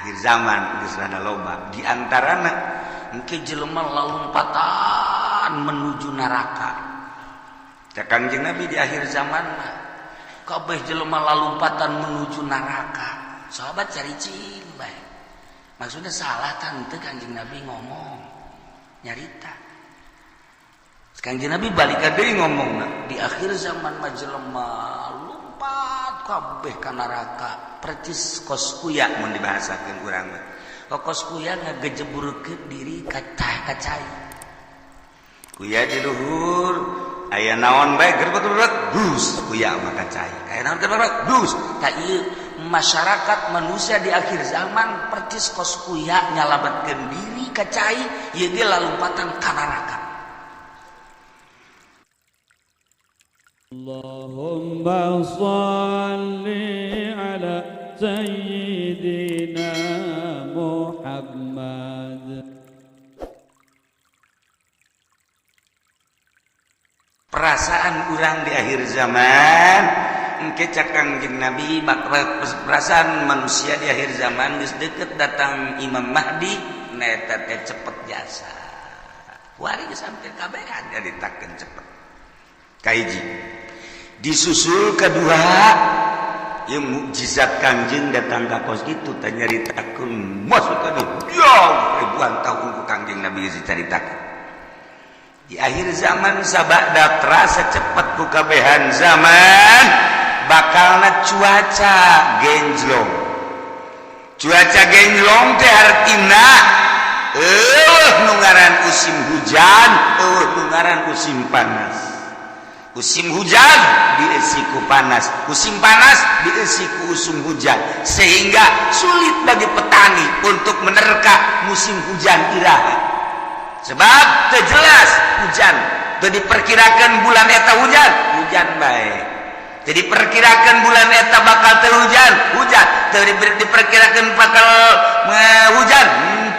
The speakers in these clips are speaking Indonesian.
akhir zaman geus rada loba di antarana engke jelema lalumpatan menuju neraka. Cak Kangjeng Nabi di akhir zaman mah kabeh jelema lalumpatan menuju neraka. Sahabat caricing bae. Maksudnya salah tante Kangjeng Nabi ngomong nyarita. Kangjeng Nabi balik deui ngomongna di akhir zaman mah jelema lompat kabeh ka neraka percis kos kuya mun dibahasakeun urang mah. Kos kuya ngagejeburkeun diri ka cai. Kuya di luhur aya naon bae gerbek dus kuya mah ka cai. Aya naon gerbek dus. Ka ieu masyarakat manusia di akhir zaman percis kos kuya nyalametkeun diri ka cai ieu ge lalumpatan ka neraka. Allahumma shalli ala sayyidina Muhammad. Perasaan urang di akhir zaman engke cak Kangjeng Nabi perasaan manusia di akhir zaman geus deukeut datang Imam Mahdi na eta teh cepet jasa. Wari geus sampe kabehan nyaritakeun cepet. Kaiji disusul kedua yang mukjizat Kangjeng datang ka kos kitu teh nyaritakeun masuk ka ribuan tahun ku Kangjeng Nabi geus dicaritakeun. Di akhir zaman sabada terasa cepat ku kabehan zaman bakalna cuaca genjlong. Cuaca genjlong teh artina nu ngaran musim hujan, nu ngaran musim panas. Musim hujan diisi ku panas, musim panas diisi ku usum hujan, sehingga sulit bagi petani untuk menerka musim hujan iraha. Sebab terjelas hujan, teu diperkirakan bulan eta hujan bae. Teu diperkirakan bulan eta bakal teu hujan, teu diperkirakan bakal hujan,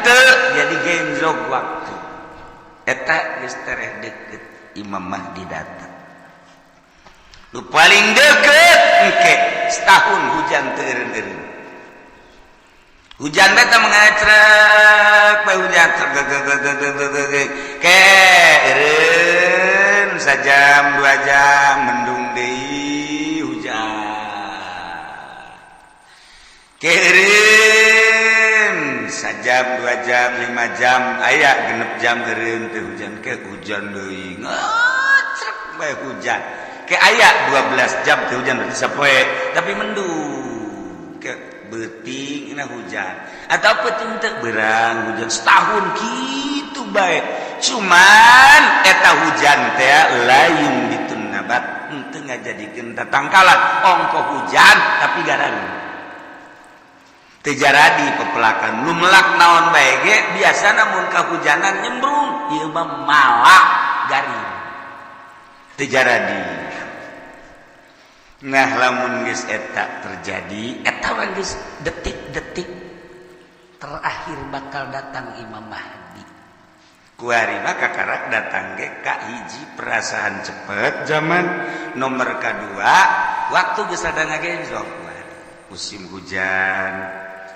teu jadi genjlog waktu. Eta geus tereh deukeut Imam Mahdi datang. Nu paling deket engke setahun hujan teureun-teureun. Hujan beta mengacrek bae hujan keureun sajam 2 jam mendung deui hujan. Keureun sajam 2 jam 5 jam aya genep jam eureun teh hujan ke hujan deui ngacrek bae hujan. Ke aya 12 jam teh hujan berarti sapoe tapi mendung ke beuting na hujan atau peuting teh beurang hujan setahun kitu bae cuman eta hujan teh layung ditun nabat henteu ngajadikeun tatangkalan ongko hujan tapi garang teu jaradi pepelakan nu melak naon bae ge biasana mun kahujanan nyembrung ieu mah malak garing teu jaradi. Nah lamun geus eta terjadi eta geus detik-detik terakhir bakal datang Imam Mahdi. Kuari mah kakarak datang ge ka hiji perasaan cepet zaman nomor kadua waktu geus ada ngagenjlok musim hujan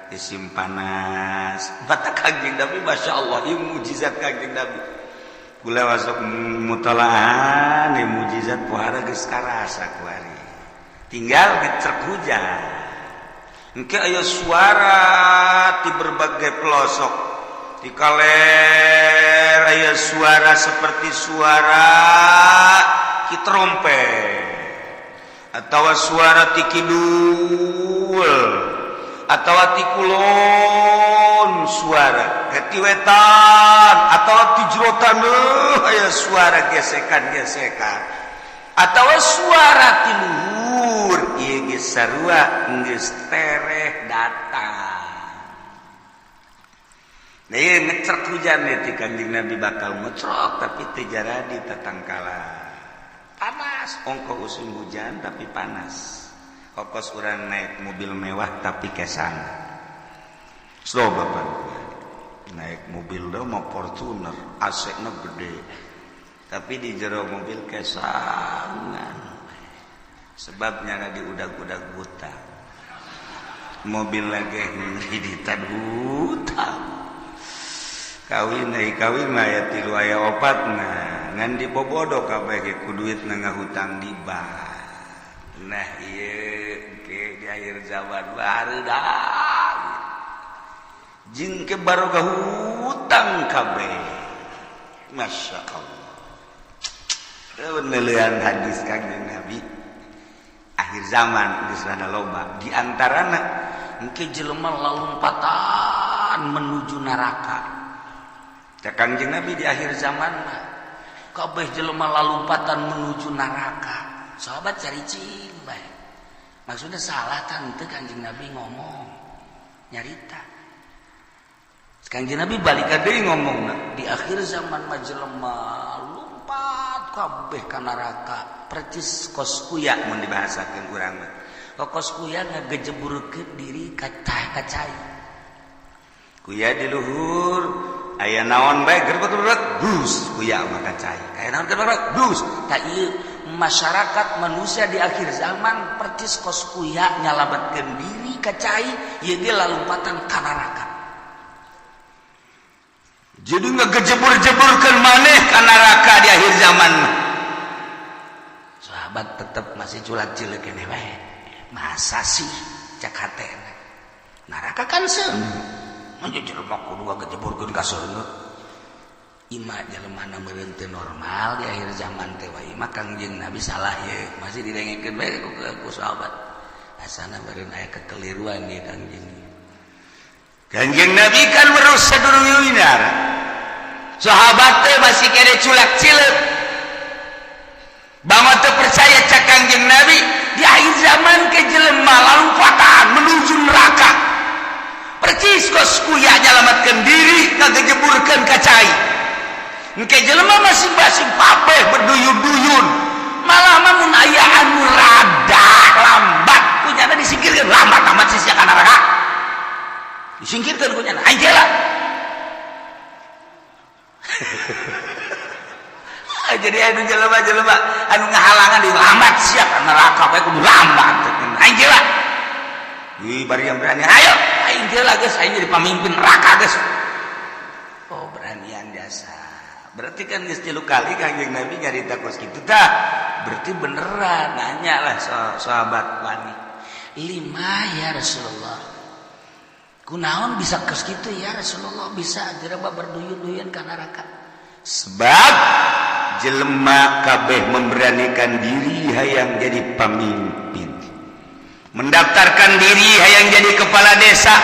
musim panas bata Kangjeng Nabi masyaallah ieu mukjizat Kangjeng Nabi kula wasok mutalaan ieu mukjizat pohara geus karasa kuari tinggal ngecek hujan engke aya suara di berbagai pelosok di kaler aya suara seperti suara ki trompet atawa suara ti kidul atawa ti kulon suara ti wetan atawa ti jrotan aya suara gesekan-gesekan atawa suara ti luhur ieu ge sarua geus tereh datang. Nah ieu ngecrek hujan ti Kangjeng Nabi bakal ngecrok tapi teu jaradi tatangkala. Panas ongko usum hujan tapi panas. Kokos urang naik mobil mewah tapi kesana. Slow Bapak. Naik mobil do mau Fortuner, AC-na gede. Tapi di jero mobil kesangan sebabnya di udag-udag buta mobil lagi ngeri ditadutang kawin mah aya 3 aya 4 ngan dibobodo kabeh ge ku duitna ngahutang di bank. Nah ieu ke di akhir zaman baru dah jing ke barokah hutang kabeh. Masya Allah. Penelitian hadis Kanjeng Nabi akhir zaman geus rada loba di antarana engke jelema lalumpatan menuju neraka. Cak Kanjeng Nabi di akhir zaman mah kabeh jelema lalumpatan menuju neraka. Sahabat cari cing bae. Maksudnya salah tante Kanjeng Nabi ngomong nyarita. Kanjeng Nabi balik deui ngomongna di akhir zaman mah jelema lompat kabeh ka neraka percis kos kuya mun dibahasakeun urang mah. Kos kuya ngagejeburkeun diri ka cai. Kuya di luhur aya naon bae gerbek dus kuya mah ka cai. Aya naon gerbek dus. Tah ieu masyarakat manusia di akhir zaman percis kos kuya nyalametkeun diri ka cai ieu ge lalumpatan ka neraka. Jadi ngegejebur-jeburkeun maneh ka neraka di akhir zaman mah. Sahabat tetep masih culat cileuk keneh bae. Masa sih cak hatena. Neraka kan seung. Mun jelema kudu ngagejeburkeun ka surga. Ima jelema meureun teu normal di akhir zaman teh wae mah Kangjeng Nabi salah ye. Masih didengekeun bae ku sahabat. Asana meureun aya kekeliruan ieu Kangjeng. Kanjeng Nabi kan merus sadurungeunna. Sahabat teh masih kere culak cileuk. Bangsa teu percaya cak Kanjeng Nabi di akhir zaman ke jelema lalumpatan menuju neraka. Percis kos kuya nyalametkeun diri ngagejeburkeun ka cai. Engke jelema masing-masing papeh berduyun-duyun. Malah mah mun aya anu rada lambat kunyana disingkirkeun lambat amat sia ka neraka. Disingkirkan kunyana anjela. Jadi anu jelema-jelema anu ngahalangan di lambat sia ka neraka bae kudu lambat anjela. Ih bari yang berani ayo anjela geus aing jadi pamimpin neraka geus. Oh beranian jasa. Berarti kan geus 3 kali Kanjeng Nabi nyarita kos kitu tah. Berarti beneran nanya lah sahabat wani. 5 ya Rasulullah. Kunaon bisa kos kitu ya Rasulullah bisa diraba berduyun-duyun ka neraka. Sebab jelema kabeh memberanikan diri hayang jadi pemimpin. Mendaftarkan diri hayang jadi kepala desa.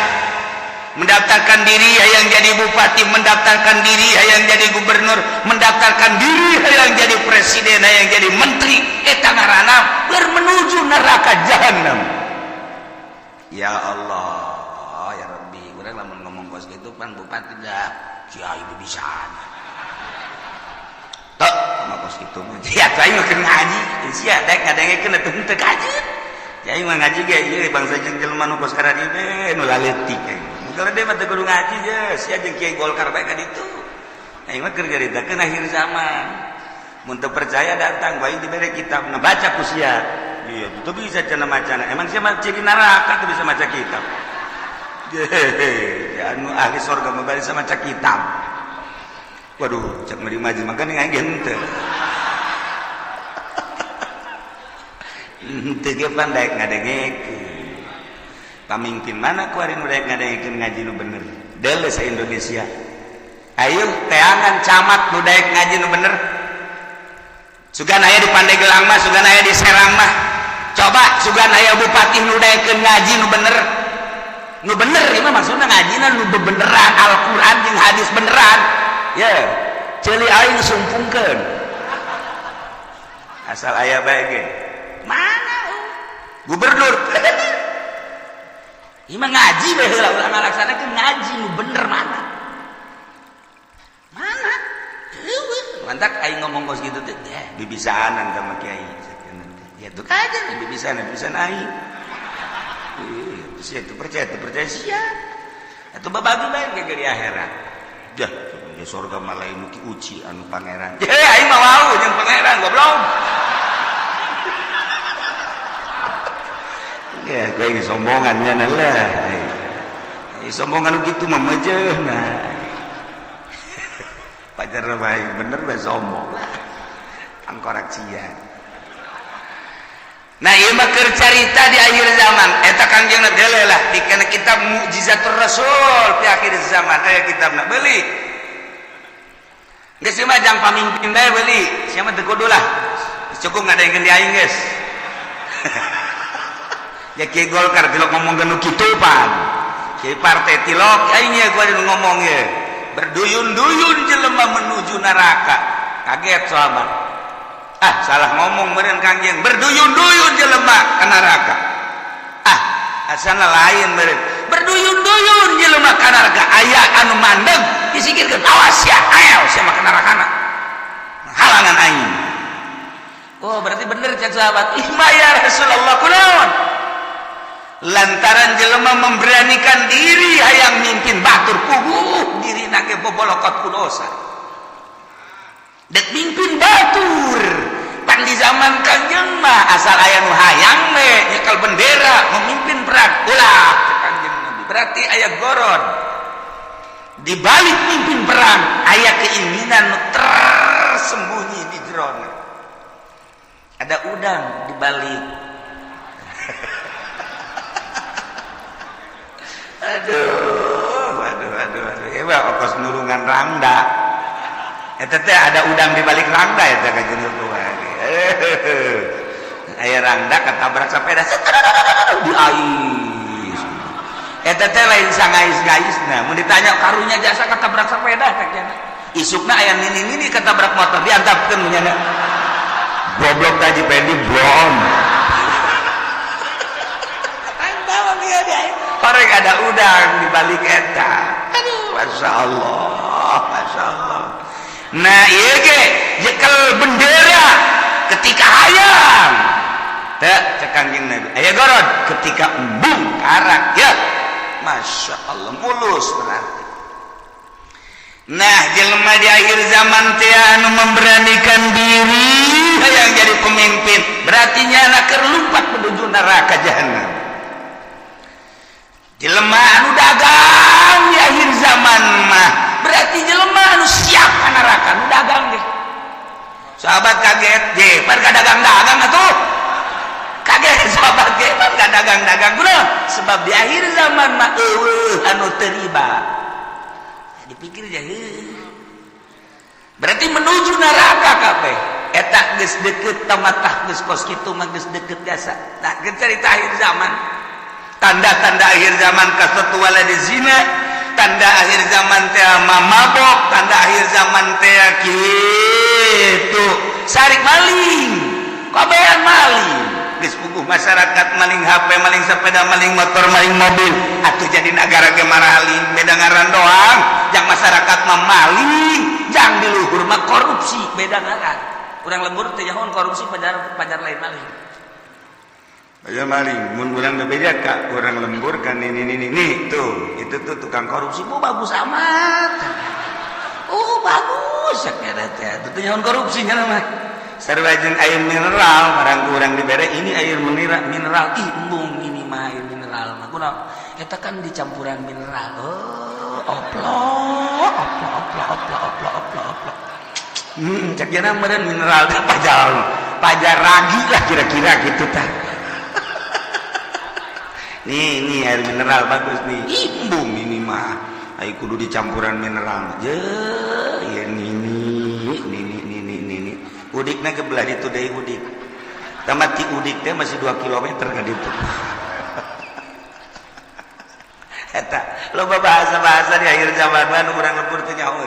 Mendaftarkan diri hayang jadi bupati, mendaftarkan diri hayang jadi gubernur, mendaftarkan diri hayang jadi presiden, hayang jadi menteri, eta ngaranna menuju neraka jahanam. Ya Allah. Lamun ngomong kos gitu pan bupati dah kiai bibisaan tok sama kos gitu mah ya kiai mah keur ngaji sia dek ngadengekeun atuh teu kaji kiai mah ngaji ge ieu bangsa jeung jelema nu kos kana dieu we nu laletik kalau dia mah teu kudu ngaji je sia jeung kiai Golkar bae ka ditu aing mah keur nyaritakeun akhir zaman mun teu percaya datang bae dibere kitab na baca ku sia ieu teu bisa cenah macana emang sia mah ciri neraka teu bisa maca kitab. Anu ahli surga membalik sama cak kitab. Waduh, cak meri maju makanya aing henteu. Henteu ge pandai ngadengekeun. Pamimpin mana ku ari nu daek ngadengekeun ngaji nu bener? Deuleu sa Indonesia. Ayo teangan camat nu daek ngaji nu bener. Sugan aya di Pandeglang mah, sugan aya di Serang mah. Coba sugan aya bupati nu daekeun ngaji nu bener. Nu bener ieu mah maksudna ngajina nu beneran Al-Qur'an jeung hadis beneran. Ya, ceuli aing sumpungkeun. Asal aya bae ge. Mana? Gubernur. Ieu mah ngaji bae heula urang ngalaksanakeun ngaji nu bener mana? Mana? Mantak aing ngomong kos kitu teh, bibisaanan sama kiai. Ya tuh aja bibisaanan aing. Sia itu percaya sia. Atuh babagi bae ke di akhirat. Dah, di surga malah nu ki uci anu pangeran. Ye, aing mah wau jeung pangeran goblok. Ya, kayak sombongannya lah. Sombongan gitu mah meujeun nah. Pajar baik bener bae sombong. Angkoraksian. Nah, ieu mah keur carita di akhir zaman. Eta Kangjeng Nabi lah dikena kitab Mukjizatur Rasul di akhir zaman aya kitabna beuli. Geus mah jang pamimpin bae beuli. Sia mah teu kudu lah. Cukup ngadaengkeun di aing geus. Ya Kiai Golkar tilok ngomong nu kitu pan. Kiai partai tilok aing nya gua ngomong ye. Berduyun-duyun jelema menuju neraka. Kaget sahabat. Ah, salah ngomong meureun Kangjeng. Berduyun-duyun jelema ka neraka. Ah, asana lain meureun. Berduyun-duyun jelema ka neraka. Aya anu mandeg disikirkeun awas ya, ayo sia mah ka nerakana. Halangan aing. Oh, berarti bener cak sahabat. Ihma ya Rasulullah kunaon? Lantaran jelema memberanikan diri hayang mimpin batur puguh diri nage bobolokot ku dosa. Dek mimpin batur. Pan di zaman Kangjeng mah asal aya nu hayang we nyekel bendera memimpin perang. Ulah Kangjeng Nabi. Berarti aya goron. Di balik mimpin perang aya keinginan nu tersembunyi di jerona. Ada udang di balik. Aduh. Hebat ongkos nurungan rangda. Eta teh ada udang di balik rangda eta ka jeung tua. Aya rangda katabrak sepeda di ais. Eta teh lain sangais-gaisna. Mun ditanya karunya jasa katabrak sepeda kakena. Isukna aya nini-nini katabrak motor diantapkeun nya. Goblok taji pendi blon. Orang ada udang di balik eta. Aduh, masya Allah. Nah, iya ge, jekel bendera ketika hayang. Tak Kangjeng Nabi. Aya gorod ketika embung karak ya. Masya Allah, mulus berarti. Nah, jelema di akhir zaman teh anu memberanikan diri hayang jadi pemimpin, berarti nyana keur lumpat menuju neraka jahanam. Jelema anu dagang di akhir zaman mah berarti jelema anu siap ka neraka, anu dagang deh. Sahabat kaget, je, par dagang-dagang atuh. Kaget sahabat ge, par dagang-dagang kunaon? Sebab di akhir zaman mah eueuh anu teu riba. Dipikir aja berarti menuju neraka kabeh. Eta geus deukeut tamatah geus kos kitu mah geus deukeut biasa. Nah, geus cerita akhir zaman. Tanda-tanda akhir zaman kasatu walad zina, tanda akhir zaman teh mabok, tanda akhir zaman teh kitu sarik maling, kabehan maling. Geus puguh masyarakat maling HP, maling sepeda, maling motor, maling mobil. Atuh jadi negara ge maraling, beda ngaran doang. Jang masyarakat mah maling, jang di luhur mah korupsi, beda ngaran. Urang lembur teh nyahoan korupsi pajar lain maling. Aya maling, mun urang beda ka urang lembur kan ini tuh, itu tuh tukang korupsi, oh bagus amat. Oh bagus sakera teh. Teu nyahoan korupsi nya mah. Sarua jeung air mineral, barang urang dibere ini air mineral, ih embung ini mah air mineral mah. Kunaon? Eta kan dicampuran mineral. Oh, oplok. Cak jana meureun mineral teh pajar ragi lah kira-kira gitu tah. Nih air mineral bagus nih. Imbung ini mah. Ai kudu dicampuran mineral. Je, ya ini. Udikna kebelah ditu deui udik. Tamat ti udik teh masih 2 kilometer ka ditu. Eta loba bahasa-bahasa di akhir zaman anu urang lembur teh nyaho.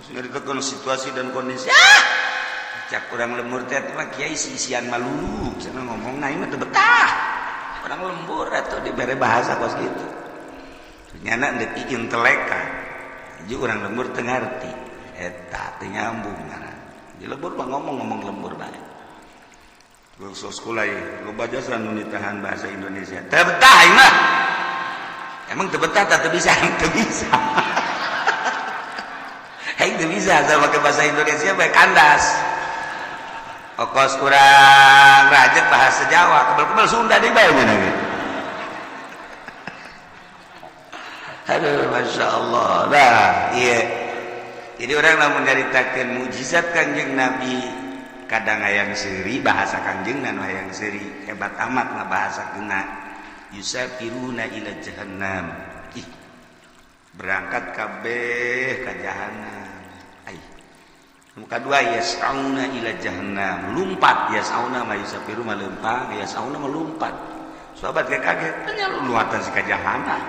Sudah ditekan situasi dan kondisi. Cak urang lembur teh mah kiai sisian malulu. Cenah ngomong na ieu teh betah. Orang lembur atau diberi bahasa kos gitu nyana dek intelek kan jadi orang lembur teu ngarti eta teu nyambung ngaran di lembur mah ngomong lembur bae khusus sekolah ieu loba jasa nu nitahan bahasa Indonesia teu betah ieu mah emang teu betah teu bisa Teu bisa asal pakai bahasa Indonesia bae kandas Okos kurang rajek bahasa Jawa, kebel-kebel Sunda di bae gitu. Aduh, Masya Allah. Nah, iya. Jadi orang lamun nyaritakeun mujizat Kangjeng Nabi, kadang hayang seuri bahasa Kangjeng dan hayang seuri hebat amat lah bahasa kena. Yusafiruna ila jahannam. Ih, berangkat kabeh ka jahanam. Kedua yas'auna ila jahannam, lumpat yas'auna mah yusafiru mah leumpang, yas'auna mah lumpat. Sahabat kaget, tanya luatan si ka jahanam.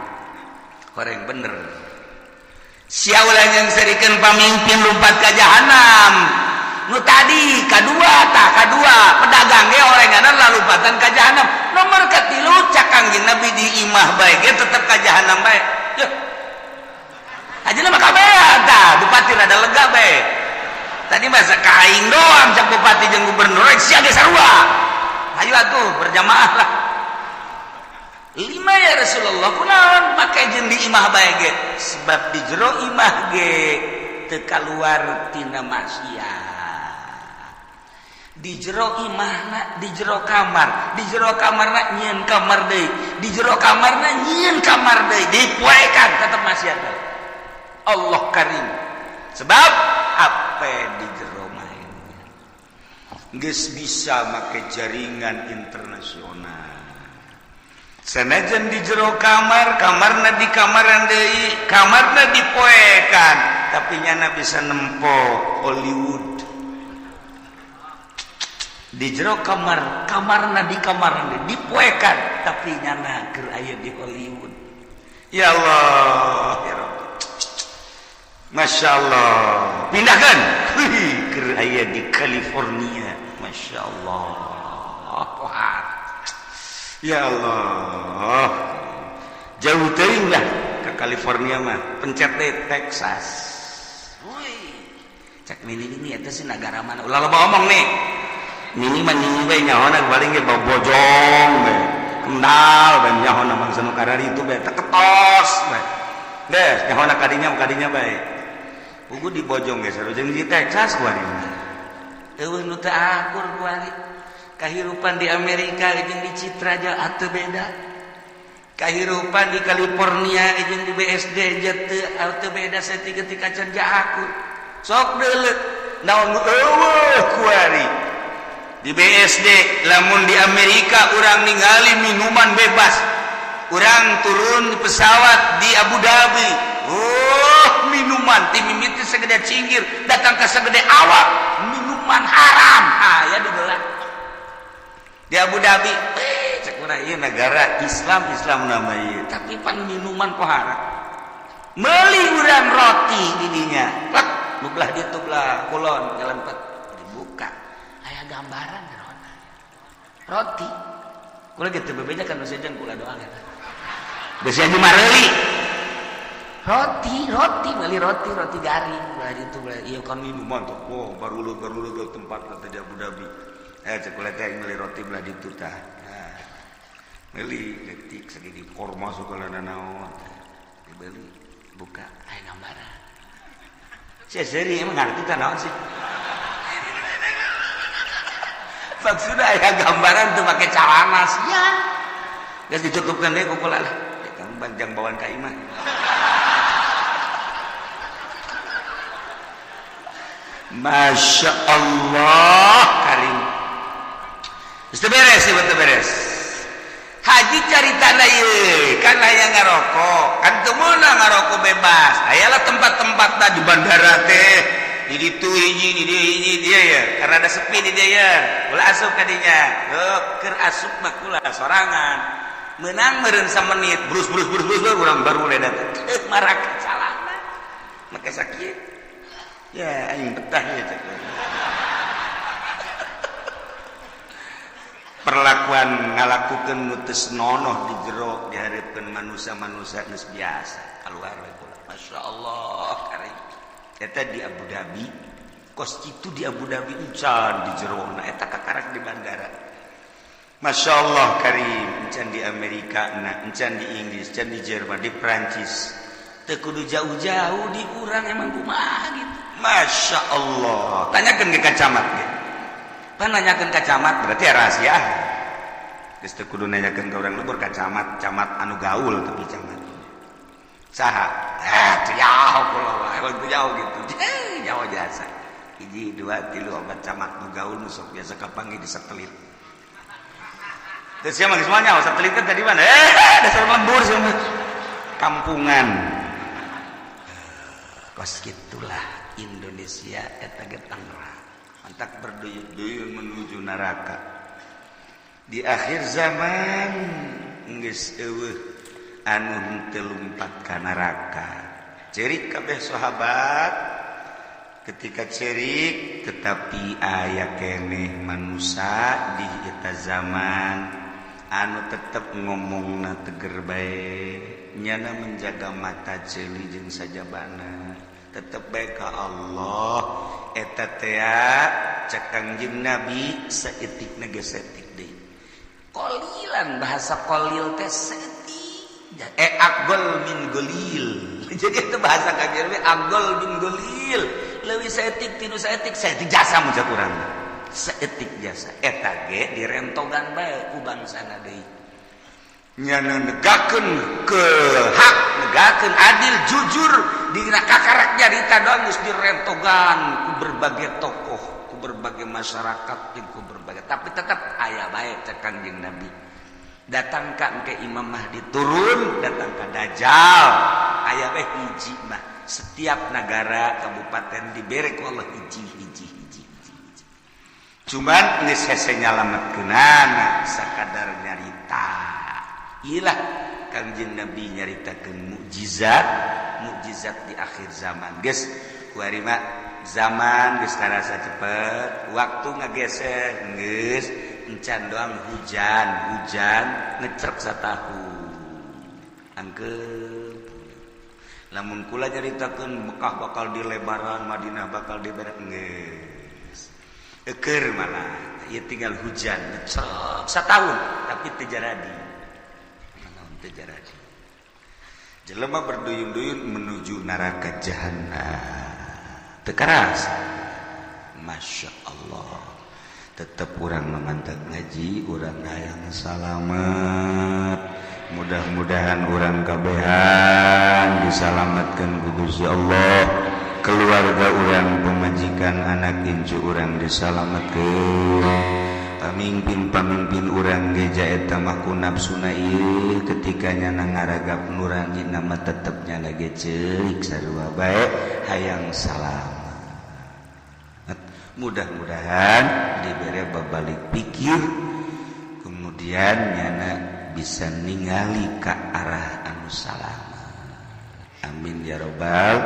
Koreng bener. Siaulah yang serikeun pamimpin lumpat ka jahanam. Nu tadi kadua pedagang ge orenganan lalumpatan ka jahanam. Nomor katilu cak Kangjeng Nabi di imah bae ge tetep ka jahanam bae. Yeuh. Ajeuna mah kabeh tah, bupati rada lega bae. Tadi masa kaing doang cak bupati jeung gubernur sia ge sarua. Ayo atuh berjamaah lah. 5 ya Rasulullah kunaon make jeung di imah bae ge sebab di jero imah ge teu kaluar tina maksiat. Di jero imahna di jero kamarna nyieun kamar deui, di jero kamarna nyieun kamar deui, dipoekan tetep maksiat. Allah Karim. Sebab apa di jero mainnya geus bisa make jaringan internasional. Sanajan di jero kamarna di kamaran deui, kamarna dipoekan, tapi nyana bisa nempo Hollywood. Di jero kamarna di kamaran deui dipoekan, tapi nyana keur aya di Hollywood. Ya Allah, ya Rabbi. Masya Allah, pindahkan keur aya di California. Masya Allah. Ya Allah, jauh teuing lah ke California mah, pencet deh Texas. Woi, cek ini eta sih negara mana? Ulah loba omong nih. Nini mah nini bae nyaona paling ge bojong bae. Kendal bae nyaona mangsa nu karari itu bae teketos bae. Deh, nyaona kadinya bae. Ugu di bojong ge sarua jeung di Texas kuari. Eueuh nu teu akur kuari. Kahirupan di Amerika jeung di Citra aja atuh beda. Kahirupan di California jeung di BSD atuh beda saeutik-eutik kerja aku. Sok deuleu naon eueuh kuari. Di BSD lamun di Amerika urang ningali minuman bebas. Urang turun di pesawat di Abu Dhabi. Minuman ti mimiti segede cinggir datang ke segede awak. Minuman haram. Ya dibelah. Di Abu Dhabi, cek urang ieu negara Islam nama ieu, tapi pan minuman kok haram. Meuli urang roti di dinya. Plek, nu belah ditu belah kulon nyelempet dibuka. Aya gambaran roti. Kula ge teu bebeja kan sejen kula doang eta. Geus aya mareuli. Roti garing belah ditu belah ieu kan minuman tuh. Oh, baru tempat kata di Abu Dhabi. Cek kula teh meuli roti belah ditu tah. Nah. Meuli detik segini korma sukalana naon. Dibeli, buka, aya gambaran. Sia seri emang ngarti tah naon sih? Maksudna aya gambaran teu make calana sia. Geus ditutupkeun deui ku kula lah. Kang banjang bawaan ka imah. Masya Allah Karim. Itu beres. Haji caritana ieu kan aya ngarokok, kan teu meunang ngarokok bebas. Ayalah tempat-tempat di bandara teh, di ditu hiji, di dieu hiji dia ya. Karena ada sepi di dia ya. Ulah asup ka dinya. Heuh, keur asup mah kula sorangan. Meunang meureun samenit, brus urang baru leda teh. Marak salahna. Make sakieu. Ya, aing betah ya cek. Perlakuan ngalakukeun nu teu nonoh di jero dihareupeun manusia-manusia geus biasa. Keluar we kula. Masyaallah Karim. Eta di Abu Dhabi, kos itu di Abu Dhabi encan di jerona eta kakarak di bandara. Masyaallah Karim, encan di Amerika, encan di Inggris, encan di Jerman, di Prancis. Teu kudu jauh-jauh di urang emang kumaha gitu. Masya Allah. Tanyakan ke kacamat ge. nanyakeun ka camat berarti rahasia. Geus teu kudu nanyakeun ka urang lembur ka camat anu gaul tapi camat. Saha? Teu jauh kula wae, teu jauh gitu. Jauh jasa. 1 2 3 4 camat nu gaul nu sok biasa kapanggih di satelit. Terus siapa semuanya satelit kan tadi mana? Dasar lembur semua. Kampungan. Kos gitulah Indonesia eta ge Tangerang. Mantak berduyun-duyun menuju neraka. Di akhir zaman geus eueuh anu henteu lumpat ka neraka. Cerik kabeh sahabat ketika cerik tetapi aya keneh manusia di eta zaman anu tetep ngomongna teger bae nyana menjaga mata ceuli jeung sajabana tetep bae ka Allah eta teh cek Kangjeng Nabi saeutikna ge saeutik deui qalilan bahasa qalil teh saeutik aqol min golil jadi itu bahasa Kangjeng Nabi aqol min golil leuwih saeutik tinu saeutik jasa muncak urang saeutik jasa eta ge direntogan bae ku bangsana deui nyana negakeun ke hak negakeun adil jujur dina kakarak jarita doang geus direntogan ku berbagai tokoh ku berbagai masyarakat jeung ku berbagai tapi tetap aya bae cek Kangjeng Nabi datang ka engke Imam Mahdi turun datang ka Dajjal aya bae hiji mah setiap negara kabupaten dibere ku Allah hiji cuman geus hese nyalametkeunana sakadar nyarita ilah Kangjeng Nabi nyaritakeun mukjizat di akhir zaman geus kuari mah zaman geus karasa cepet waktu ngageser geus encan doang hujan ngecrek satahun angkeup lamun kula nyaritakeun Mekah bakal dilebaran Madinah bakal diberek geus eukeur malah ieu tinggal hujan ngecrek satahun tapi teu jaradi terjadi. Jelema berduyun-duyun menuju neraka jahanam. Tekaras. Masya Allah. Tetap orang memantap ngaji, orang hayang salamet. Mudah-mudahan orang kabehan disalamatkan ku Gusti Allah. Keluarga orang pemajikan anak incu orang disalamatkan. Pamimpin urang geja eta mah ku nafsuna ieu ketika nyana ngaragap nurani nama tetepnya lagi ceurik sarua bae hayang salamet mudah-mudahan dibere babalik pikir kemudian nyana bisa ningali ka arah anu salamet amin ya rabbal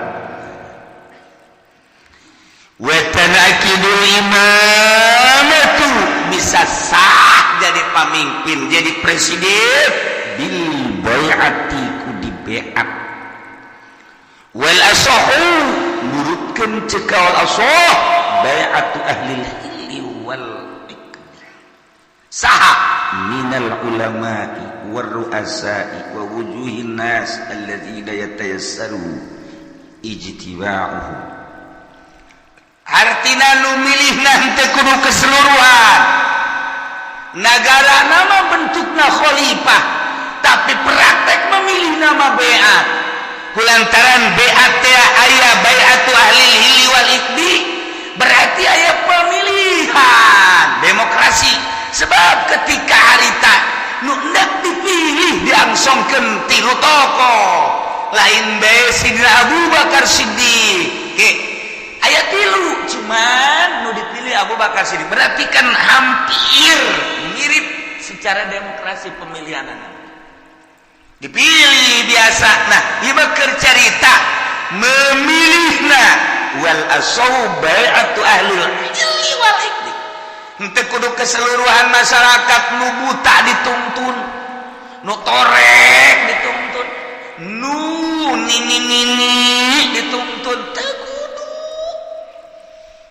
wa tanakidul imamatu bisa sah jadi pemimpin jadi presiden bil bai'ati ku di bai'at wal asahu nurutkeun cekal asah bai'atu ahli hilli wal hikmi saha minal ulama'i war ru'asa'i wa wujuhin nas alladzina yatayassaru ijtiba'uhu artina nu milihna henteu kudu keseluruhan negara nama bentukna khalifah tapi praktek memilih nama bai'at kulantaran bai'at teh aya bai'atu ahli hilli wal iqdi berarti aya pemilihan demokrasi sebab ketika harita nu hendak dipilih diangsongkeun tilu tokoh lain bae Sidina Abu Bakar Siddiq ayat tilu cuman nu dipilih Abu Bakar Siddiq berarti kan hampir mirip secara demokrasi pemilihan dipilih biasa nah ieu keur carita memilihna wal asau bai'atu ahlul ilmi wal hikmi henteu kudu keseluruhan masyarakat nu buta dituntun nu torek dituntun nu nini dituntun teu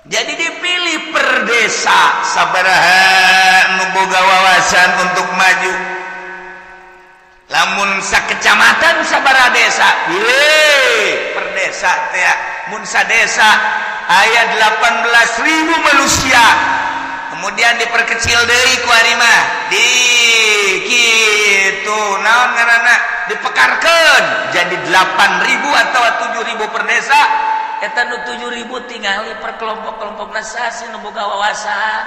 jadi dipilih per desa sabaraha nu boga wawasan untuk maju lamun sakecamatan sabaraha desa pilih per desa teh mun sadesa aya 18.000 manusia kemudian diperkecil deui ku ari mah di kitu naon ngaranna dipekarkeun jadi 8.000 atau 7.000 per desa eta nu 7.000 tingali per kelompok-kelompokna sasi nu boga wawasan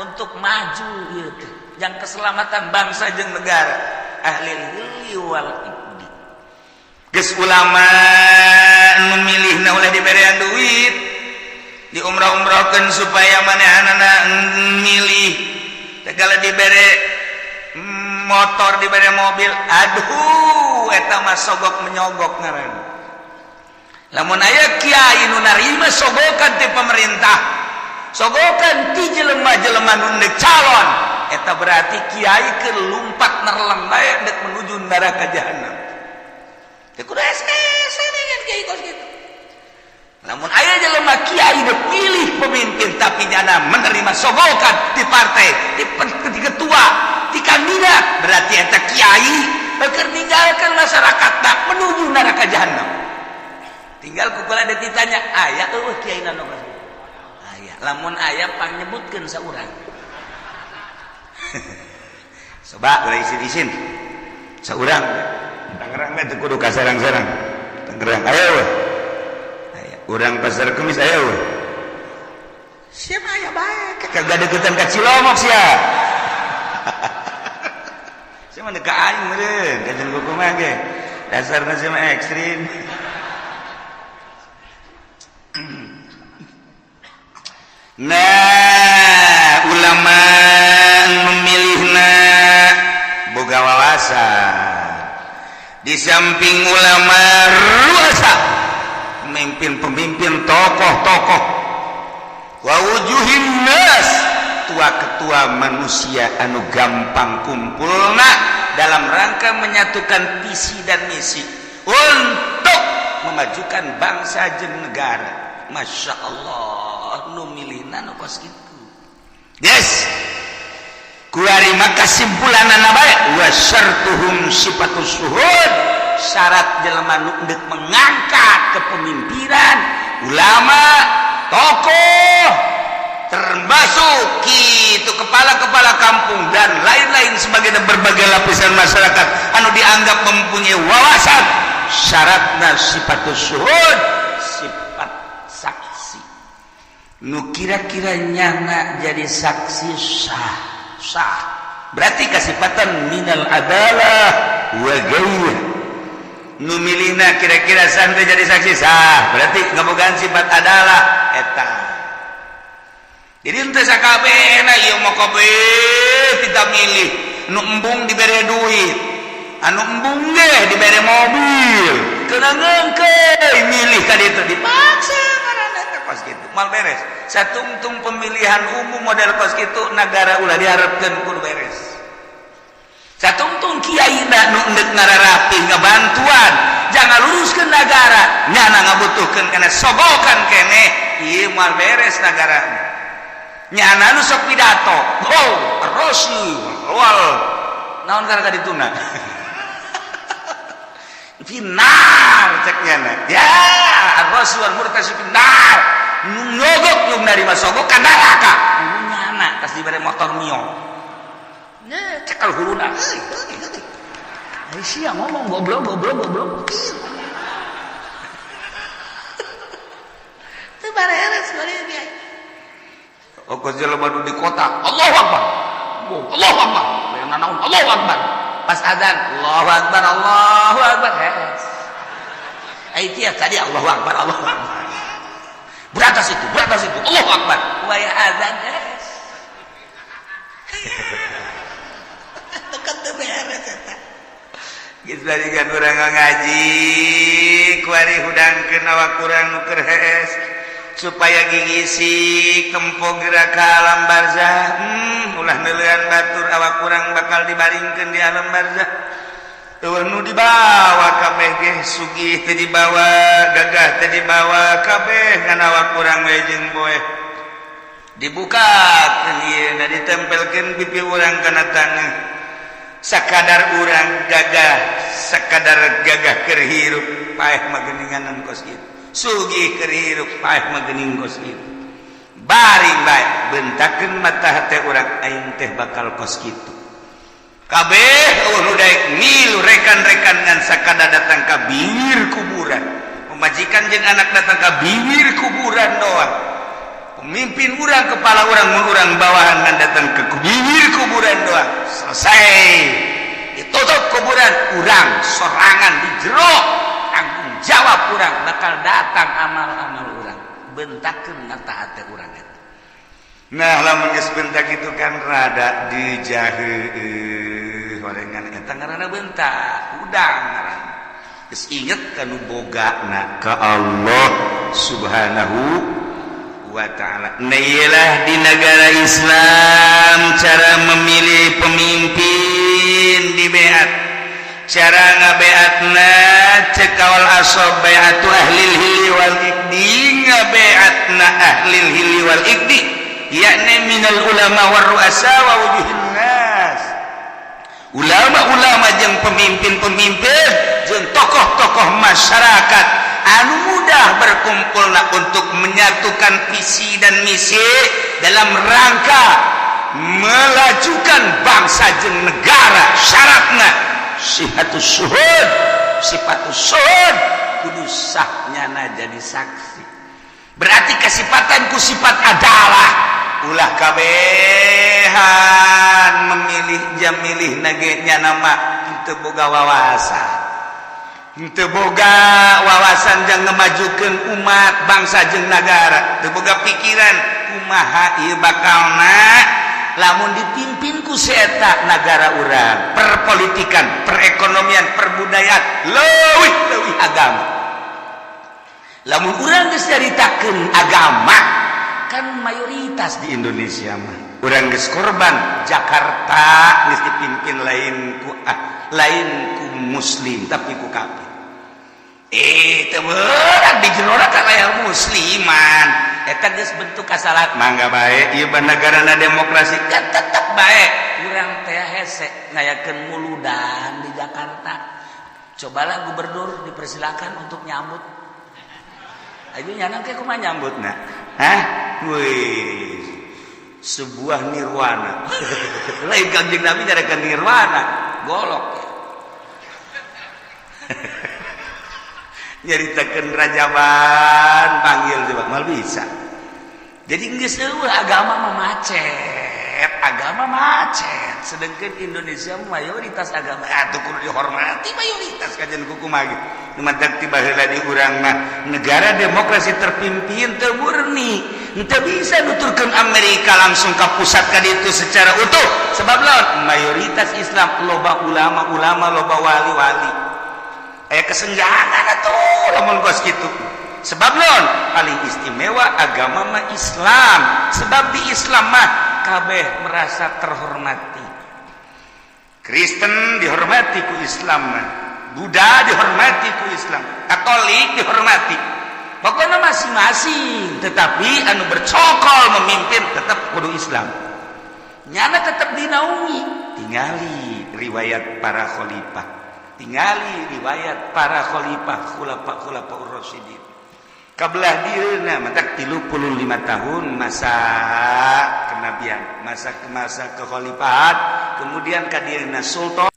untuk maju ieu teh yang keselamatan bangsa jeung negara ahli hilli wal iqdi geus ulama nu milihna ulah diberean duit di umrah-umrahkeun supaya manehanana milih segala dibere motor dibere mobil aduh eta mah sogok menyogok ngaran lamun aya kiai nu narima sogokan ti pemerintah sogokan ti jelema-jelema nu deuk calon eta berarti kiai keur lumpat nerlem bae deuk menuju neraka jahanam teu kudu SS dengan kiai kos kitu namun aya jelema kiai deuk pilih pemimpin tapi nyana menerima sogokan di partai di ketua di kandidat berarti eta kiai keur ninggalkeun masyarakatna menuju neraka jahanam tinggal kukula ditanya aya eueuh kiai nanu aya lamun aya panyebutkeun saurang coba ulah isin-isin saurang Tangerang teh kudu kasarang-sarang Tangerang aya weh urang pasar Kemis aya weh siapa aya bae kagak deketan ka Cilomok sia sia mah deuk ka aing meureun kajen kumaha ge dasarna sia mah ekstrim nah ulama memilihna boga wawasan di samping ulama ruasa pemimpin tokoh-tokoh wa wujuhin nas tua ketua manusia anu gampang kumpulna dalam rangka menyatukan visi dan misi untuk memajukan bangsa jeung negara. Masya Allah nu milihna nu kos kitu yes kuari maka simpulanana bae wa syartuhum sifatus syuhud syarat jelema nu deuk mengangkat kepemimpinan ulama tokoh termasuk kitu kepala-kepala kampung dan lain-lain sebagai berbagai lapisan masyarakat anu dianggap mempunyai wawasan syaratna sifatus syuhud sifat saksi nu kira-kira nyana jadi saksi sah berarti kasifatan minal adalah wa gairah nu milihna kira-kira santai jadi saksi sah berarti ngabogaan sifat adalah eta jadi henteu sakabehna ieu mah kabeh kita milih nu embung dibere duit anu embung ge dibere mobil keunangeun milih ka ditu dipaksa ngaranna eta kos kitu mal beres satungtung pemilihan umum model kos kitu negara ulah diharapkeun kudu beres satungtung kiai nu endek ngararapi ngabantuan jangan luruskeun negara nyana ngabutuhkeun kana sogokan keneh ieu mal beres negara nyana nu sok pidato rosi wal naon gara dituna final cek nyana ya rosi wal murtasi final nyogok yung narima sogokan neraka nyana kas dibere motor mio nah cekal huruna sia ngomong goblok teu bareres bari dia kos jelema nu di kota Allahu Akbar Allahu Akbar yang naon Allahu Akbar pas adzan Allahu Akbar hes ai tiap tadi Allahu Akbar beratas itu Allahu Akbar waya adzan hes dekat teu beres eta geus balikan urang ngaji kuari hudangkeun awak urang nu keur hes supaya gigisi kempog gerak ka alam barzah ulah neulean batur awak urang bakal dibaringkeun di alam barzah eueuh nu dibawa kabeh ge sugih teh dibawa gagah teh dibawa kabeh ngan awak urang we jeung boe dibukakeun ieu da ditempelkeun pipi urang kana taneuh sakadar urang sakadar gagah keur hirup paeh mageninganan kos kitu sugih keur hirup paeh magening kos kitu baring baik bentakeun mata hate urang aing teh bakal kos kitu kabeh nu daek milu rekan-rekan ngan sakada datang ka bibir kuburan pemajikan jeung anak datang ka bibir kuburan doang pemimpin urang kepala urang mun urang bawahan ngan datang ke bibir kuburan doang selesai ditutup kuburan urang sorangan di jero tanggung jawab urang bakal datang amal-amal urang bentakeun mata hate urang eta nah lamun geus bentak itu kan rada dijaheuh gorengan eta ngaranna bentak udang ngaranna geus inget kanu bogana ka Allah Subhanahu wa ta'ala. Nah ialah di negara Islam cara memilih pemimpin di beat cara ngabeatna cekawal asob beatu ahlil hilli wal iqdi ngabeatna ahlil hilli wal iqdi yakni minal ulama war ru'asa wa wujuhin nas ulama-ulama jeung pemimpin-pemimpin jeung tokoh-tokoh masyarakat anu mudah berkumpulna untuk menyatukan visi dan misi dalam rangka melajukan bangsa jeung negara syaratna sifatus syuhud kudu sahnyana jadi saksi berarti kasifatan ku sifat adalah ulah kabehan memilih jamilih nagenya nama teu boga wawasan teu boga wawasan jeung ngemajukeun umat bangsa jeung negara teu boga pikiran kumaha ieu bakalna lamun dipimpin ku seeta negara urang perpolitikan perekonomian perbudayaan leuwih agama lamun urang geus nyaritakeun agama kan mayoritas di Indonesia mah urang geus korban Jakarta geus dipimpin lain ku muslim tapi ku kafir teu beurang di jerona ka aya musliman eta geus bentuk kasalat mangga bae ieu negarana demokrasi kan tetep bae urang teh hese ngayakeun muludan di Jakarta cobalah gubernur dipersilakan untuk nyambut ayo nyanang teh kumaha nyambutna wih sebuah nirwana lain Kangjeng Nabi nyarekeun nirwana golok nyaritakeun rajaban panggil coba mal bisa jadi geus eueuh agama macet sedangkan Indonesia mayoritas agama atuh kudu dihormati mayoritas kajian kuku magi numadak ti baheula di urang mah negara demokrasi terpimpin teu murni henteu bisa nuturkeun Amerika langsung ka pusat ka ditu secara utuh sebab lawan mayoritas Islam loba ulama loba wali-wali aya kesenjangan atuh lamun kos kitu sebab lawan paling istimewa agama mah Islam sebab di Islam mah kabeh merasa terhormati Kristen dihormati ku Islam Buddha dihormati ku Islam Katolik dihormati pokoknya masing-masing tetapi anu bercokol memimpin tetap kudu Islam nyana tetap dinaungi tingali riwayat para khalifah khulafa ur-rasyidin kabelah dieuna matak 35 tahun masa kenabian masa kekhalifahan kemudian ka dieuna sultan